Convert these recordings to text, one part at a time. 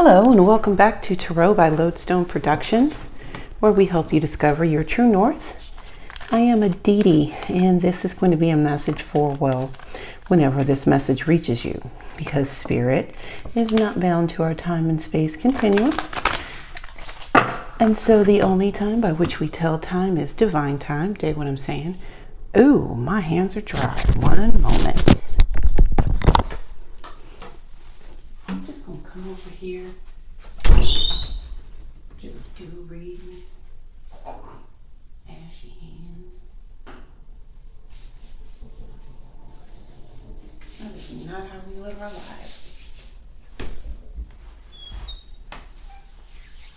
Hello and welcome back to Tarot by Lodestone Productions, where we help you discover your true north. I am Aditi, and this is going to be a message for, well, whenever this message reaches you, because Spirit is not bound to our time and space continuum. And so the only time by which we tell time is divine time. Dig what I'm saying? Ooh, my hands are dry. One moment. I'm just going to come over here. Just do readings. Ashy hands. That is not how we live our lives.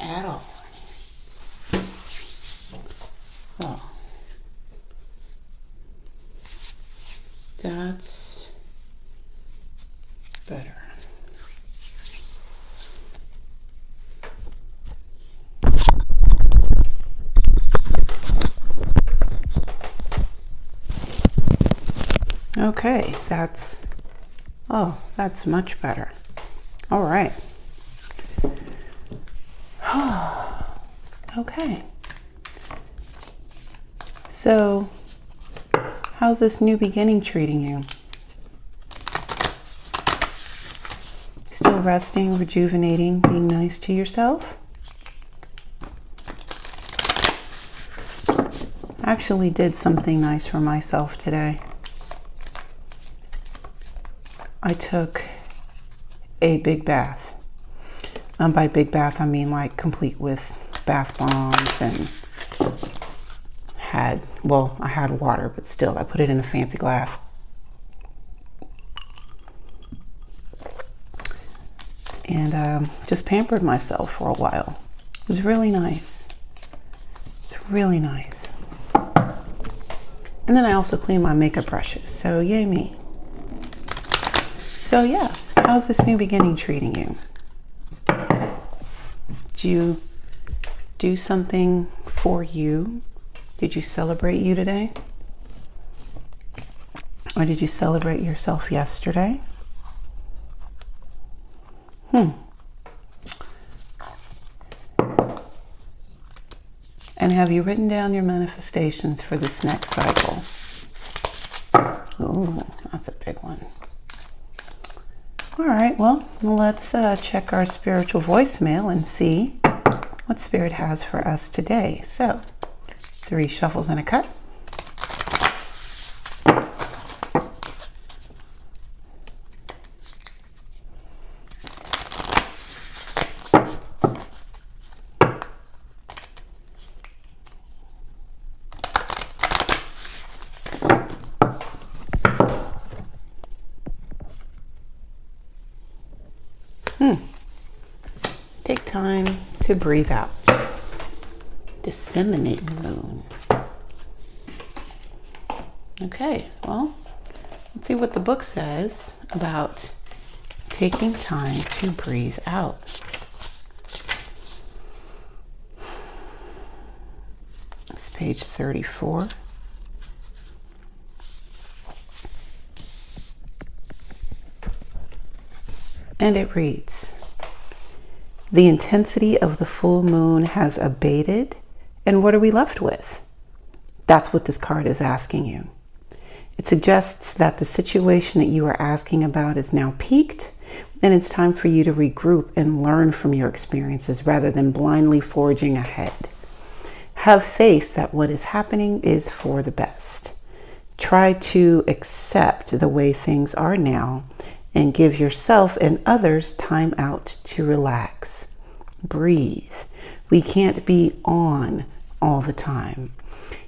At all. Oh. That's better. Okay, that's much better. All right. Okay. So, how's this new beginning treating you? Still resting, rejuvenating, being nice to yourself? I actually did something nice for myself today. I took a big bath. By big bath, I mean like complete with bath bombs, and I had water, but still, I put it in a fancy glass. And just pampered myself for a while. It was really nice. It's really nice. And then I also cleaned my makeup brushes, so yay me. So yeah, how's this new beginning treating you? Did you do something for you? Did you celebrate you today? Or did you celebrate yourself yesterday? And have you written down your manifestations for this next cycle? Ooh, that's a big one. All right, well, let's check our spiritual voicemail and see what Spirit has for us today. So, 3 shuffles and a cut. Take time to breathe out. Disseminate the moon. Okay, well, let's see what the book says about taking time to breathe out. It's page 34. And it reads, "The intensity of the full moon has abated, and what are we left with?" That's what this card is asking you. It suggests that the situation that you are asking about is now peaked, and it's time for you to regroup and learn from your experiences rather than blindly forging ahead. Have faith that what is happening is for the best. Try to accept the way things are now and give yourself and others time out to relax. Breathe. We can't be on all the time.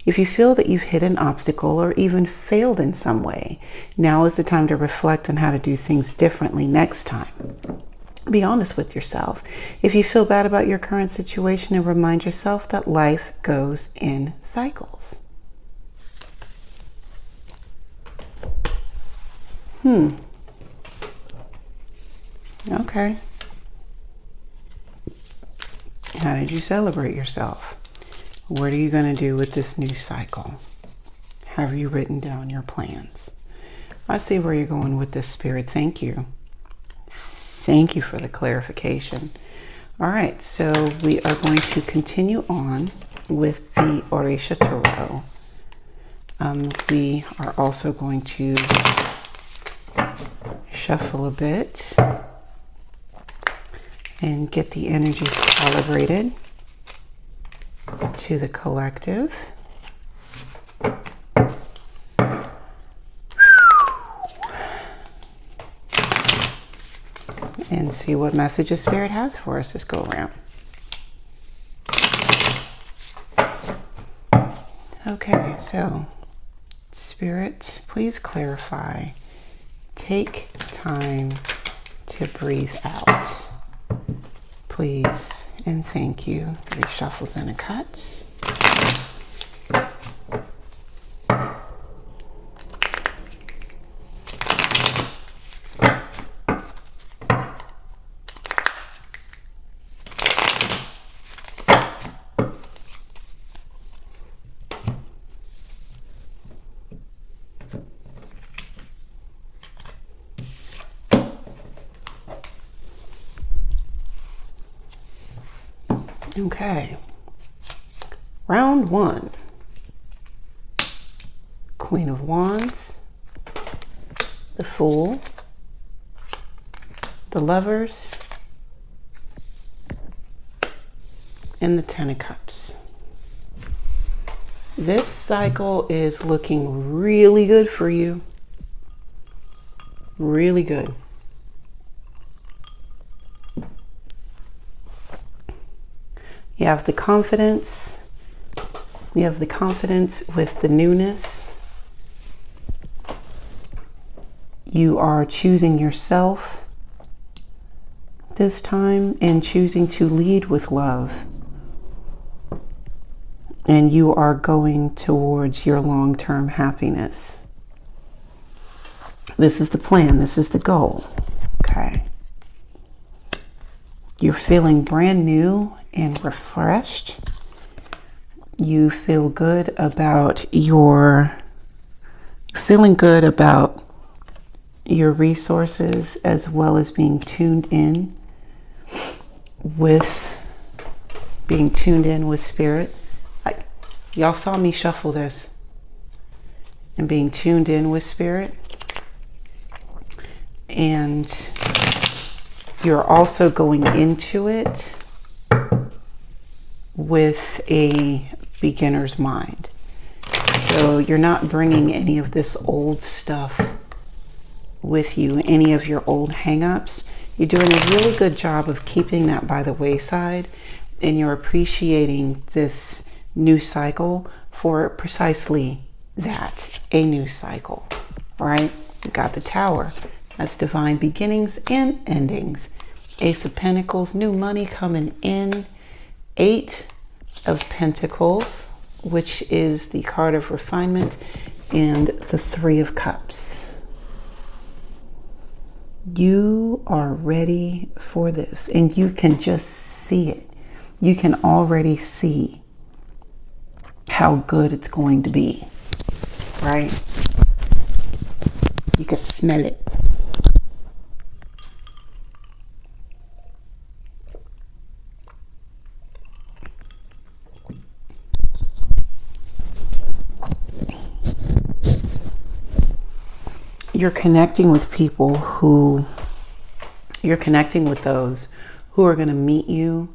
If you feel that you've hit an obstacle or even failed in some way, now is the time to reflect on how to do things differently next time. Be honest with yourself. If you feel bad about your current situation, and remind yourself that life goes in cycles. Okay. How did you celebrate yourself? What are you going to do with this new cycle? Have you written down your plans? I see where you're going with this, Spirit. Thank you. Thank you for the clarification. All right, so we are going to continue on with the Orisha Tarot. We are also going to shuffle a bit and get the energies calibrated to the collective. And see what messages Spirit has for us this go around. Okay, so Spirit, please clarify. Take time to breathe out. Please and thank you. 3 shuffles and a cut. Okay, round 1, Queen of Wands, the Fool, the Lovers, and the 10 of Cups. This cycle is looking really good for you. Really good. You have the confidence. You have the confidence with the newness. You are choosing yourself this time and choosing to lead with love. And you are going towards your long-term happiness. This is the plan. This is the goal. Okay. You're feeling brand new and refreshed. You feel good about your resources, as well as being tuned in with Spirit. Y'all saw me shuffle this, and being tuned in with Spirit. And you're also going into it with a beginner's mind. So you're not bringing any of this old stuff with you, any of your old hang-ups. You're doing a really good job of keeping that by the wayside, and you're appreciating this new cycle for precisely that, a new cycle, right? You got the Tower. That's divine beginnings and endings. Ace of Pentacles, new money coming in. 8 of Pentacles, which is the card of refinement, and the 3 of Cups. You are ready for this, and you can just see it. You can already see how good it's going to be, right? You can smell it. You're connecting with people you're connecting with those who are going to meet you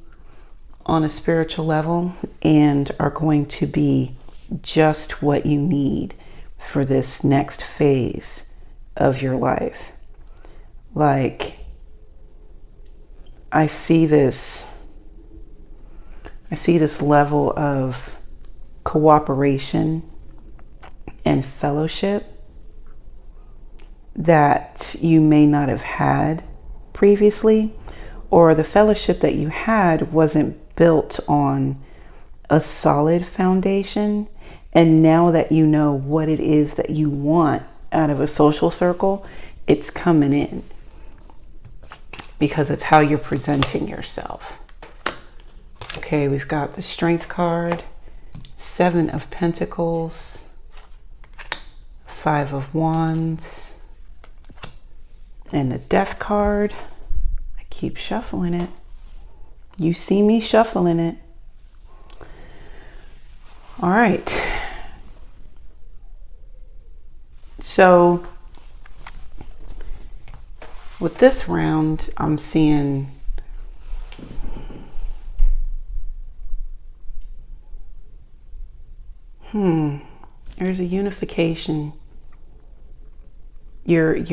on a spiritual level and are going to be just what you need for this next phase of your life. Like, I see this level of cooperation and fellowship that you may not have had previously, or the fellowship that you had wasn't built on a solid foundation. And now that you know what it is that you want out of a social circle, it's coming in because it's how you're presenting yourself. Okay, we've got the Strength card, 7 of Pentacles, 5 of Wands, and the Death card. Keep shuffling it. You see me shuffling it. All right. So with this round, I'm seeing there's a unification. There's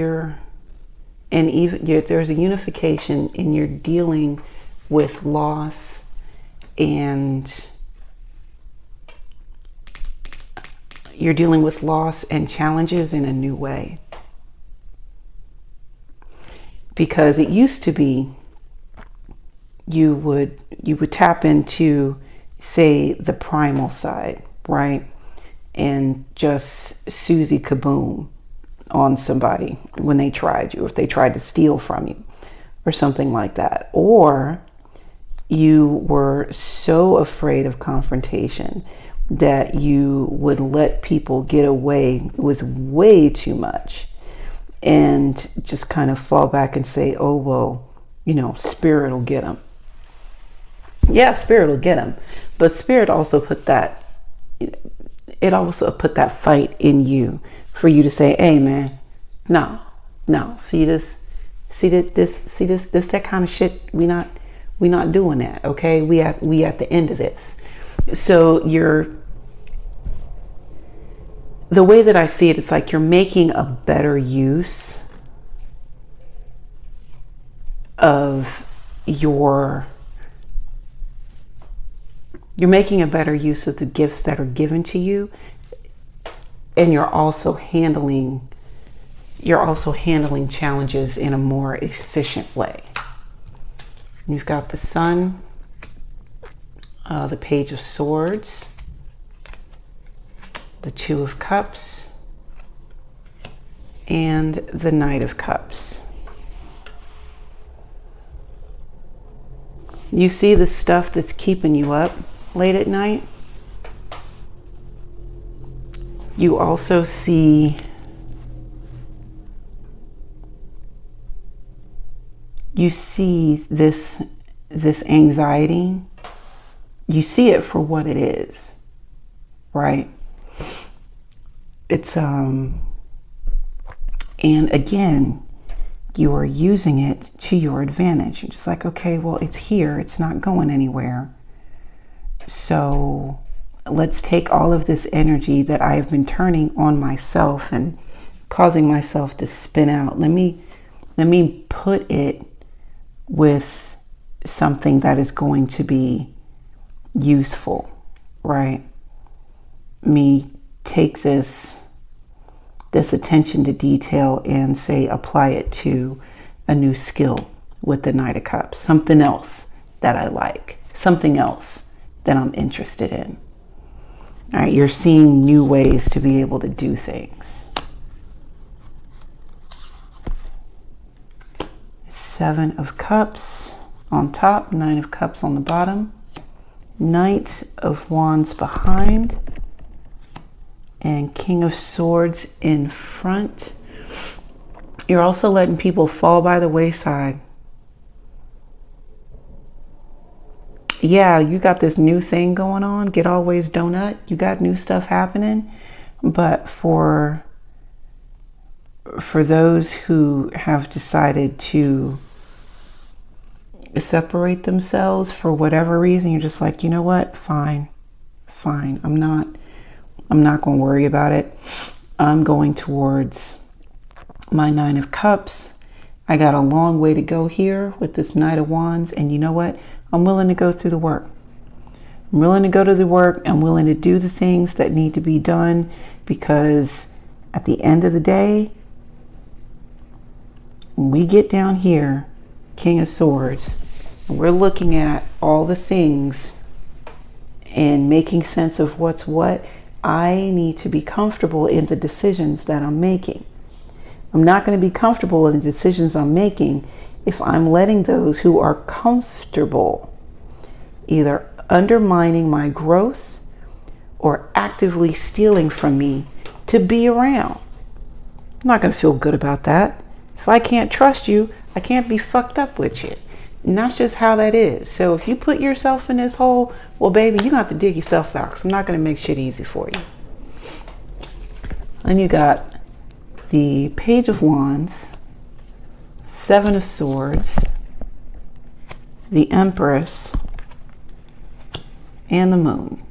a unification, and you're dealing with loss, and challenges in a new way. Because it used to be you would tap into, say, the primal side, right? And just Susie Kaboom on somebody when they tried you, if they tried to steal from you or something like that. Or you were so afraid of confrontation that you would let people get away with way too much and just kind of fall back and say, oh, well, spirit will get them. Yeah, spirit will get them. But spirit also put that fight in you for you to say, hey man, no, see that kind of shit. We not doing that. Okay. We at the end of this. So the way that I see it, it's like you're making a better use of the gifts that are given to you, and you're also handling challenges in a more efficient way. You've got the Sun, the Page of Swords, the Two of Cups, and the Knight of Cups. You see the stuff that's keeping you up late at night. You also see this anxiety. You see it for what it is, right? It's and again, you are using it to your advantage. You're just like, okay, well, it's here, it's not going anywhere. So let's take all of this energy that I have been turning on myself and causing myself to spin out. Let me put it with something that is going to be useful, right? Me take this attention to detail and say, apply it to a new skill with the Knight of Cups, something else that I like, something else that I'm interested in. All right, you're seeing new ways to be able to do things. Seven of Cups on top, Nine of Cups on the bottom, Knight of Wands behind, and King of Swords in front. You're also letting people fall by the wayside. Yeah, you got this new thing going on, Get Always Donut. You got new stuff happening. But for those who have decided to separate themselves for whatever reason, you're just like, you know what? Fine. I'm not going to worry about it. I'm going towards my Nine of Cups. I got a long way to go here with this Knight of Wands. And you know what? I'm willing to go through the work. I'm willing to go to the work. I'm willing to do the things that need to be done, because at the end of the day, when we get down here, King of Swords, and we're looking at all the things and making sense of what's what, I need to be comfortable in the decisions that I'm making. I'm not going to be comfortable in the decisions I'm making if I'm letting those who are comfortable either undermining my growth or actively stealing from me to be around. I'm not going to feel good about that. If I can't trust you, I can't be fucked up with you. And that's just how that is. So if you put yourself in this hole, well, baby, you're going to have to dig yourself out, because I'm not going to make shit easy for you. Then you got the Page of Wands, Seven of Swords, the Empress, and the Moon.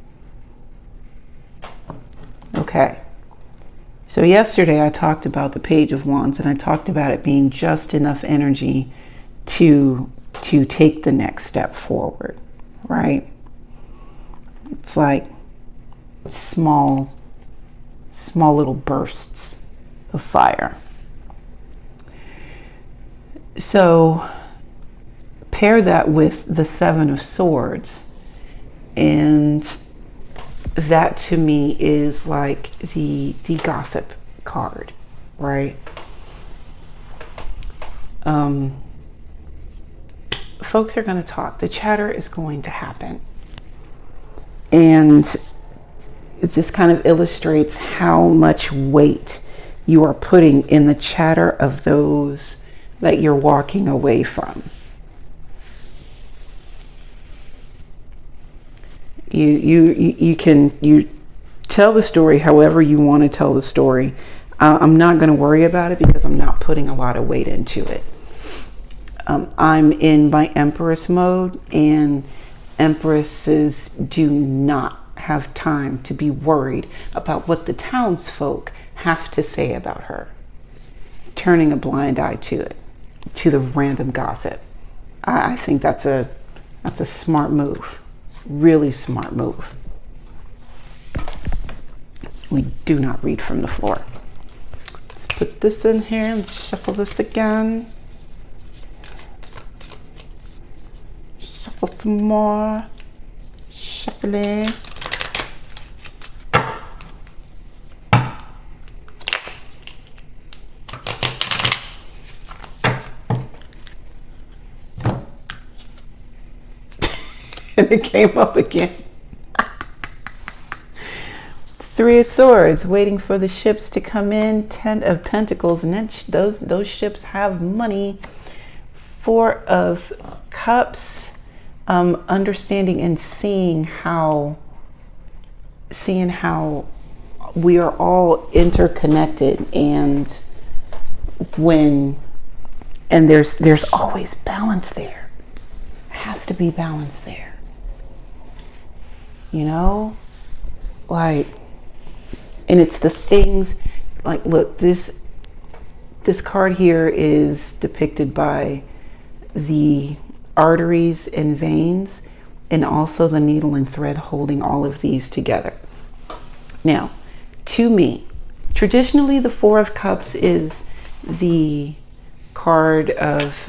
Okay. So yesterday I talked about the Page of Wands, and I talked about it being just enough energy to take the next step forward, right? It's like small little bursts of fire. So pair that with the Seven of Swords, and that to me is like the gossip card, right? Folks are going to talk. The chatter is going to happen. And this kind of illustrates how much weight you are putting in the chatter of those that you're walking away from. You tell the story however you want to tell the story. I'm not going to worry about it because I'm not putting a lot of weight into it. I'm in my Empress mode, and Empresses do not have time to be worried about what the townsfolk have to say about her. Turning a blind eye to it, to the random gossip. I think that's a smart move. Really smart move. We do not read from the floor. Let's put this in here and shuffle this again. Shuffle some more. Shuffling. And it came up again. Three of Swords, waiting for the ships to come in. Ten of Pentacles, and then those ships have money. Four of Cups, understanding and seeing how we are all interconnected, and there's always balance there. There has to be balance there. You know, like, and it's the things like, look, this card here is depicted by the arteries and veins, and also the needle and thread holding all of these together. Now, to me, traditionally the Four of Cups is the card of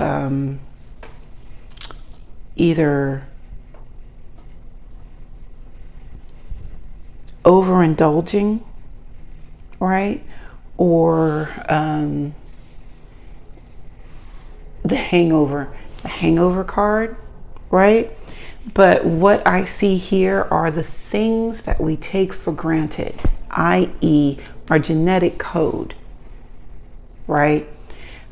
either overindulging, right? Or the hangover card, right? But what I see here are the things that we take for granted, i.e. our genetic code, right?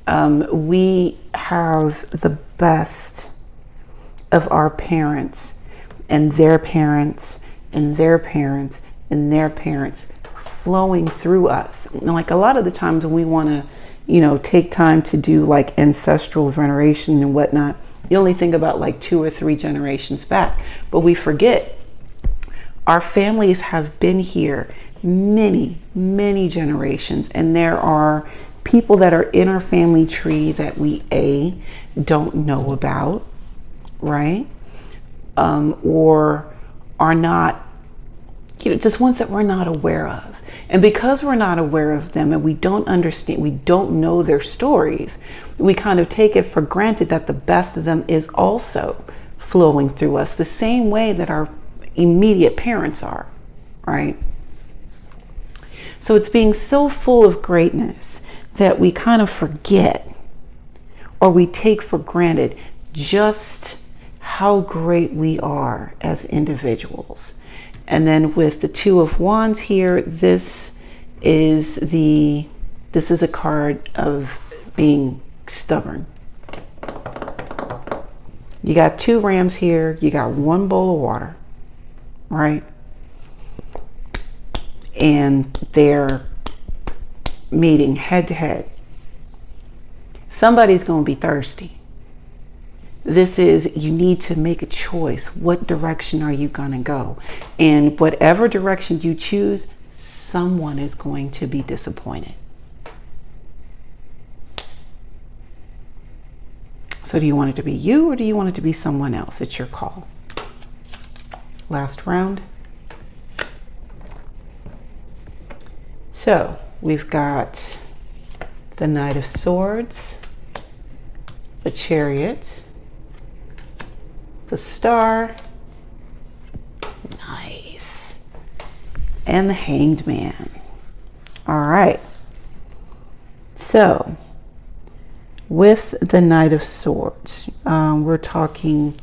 We have the best of our parents and their parents and their parents and their parents flowing through us. And like a lot of the times when we want to, take time to do like ancestral veneration and whatnot, you only think about like 2 or 3 generations back, but we forget our families have been here many, many generations, and there are people that are in our family tree that we don't know about, right? Or are not, just ones that we're not aware of. And because we're not aware of them and we don't understand, we don't know their stories, we kind of take it for granted that the best of them is also flowing through us the same way that our immediate parents are, right? So it's being so full of greatness that we kind of forget, or we take for granted just how great we are as individuals. And then with the Two of Wands here, this is a card of being stubborn. You got 2 rams here. You got 1 bowl of water, right? And they're meeting head to head. Somebody's going to be thirsty. This is, you need to make a choice. What direction are you going to go? And whatever direction you choose, someone is going to be disappointed. So do you want it to be you, or do you want it to be someone else? It's your call. Last round. So we've got the Knight of Swords, the Chariot, the Star, nice, and the Hanged Man. All right. So with the Knight of Swords, we're talking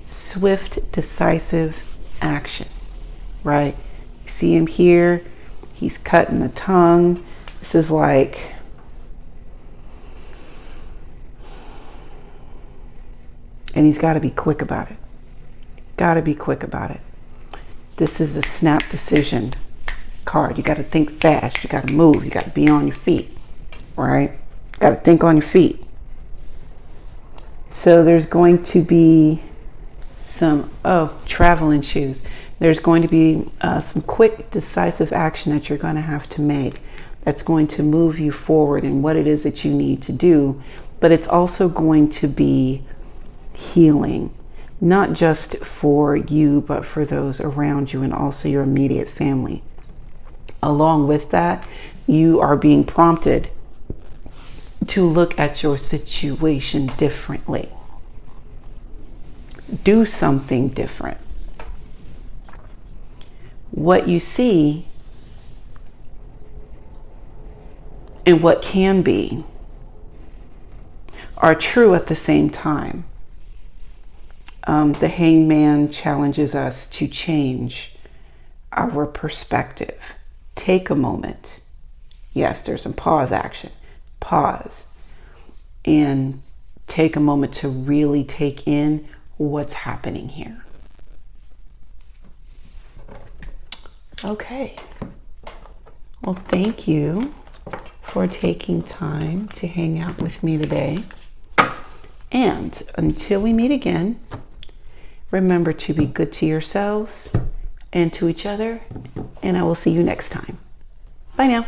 swift, decisive action, right? You see him here. He's cutting the tongue. This is like, and he's got to be quick about it. Got to be quick about it. This is a snap decision card. You got to think fast. You got to move. You got to be on your feet, right? Got to think on your feet. So there's going to be some, traveling shoes. There's going to be some quick, decisive action that you're going to have to make that's going to move you forward in what it is that you need to do. But it's also going to be healing, not just for you, but for those around you and also your immediate family. Along with that, you are being prompted to look at your situation differently. Do something different. What you see and what can be are true at the same time. The Hanged Man challenges us to change our perspective. Take a moment. Yes, there's some pause action. Pause and take a moment to really take in what's happening here. Okay. Well, thank you for taking time to hang out with me today. And until we meet again, remember to be good to yourselves and to each other. And I will see you next time. Bye now.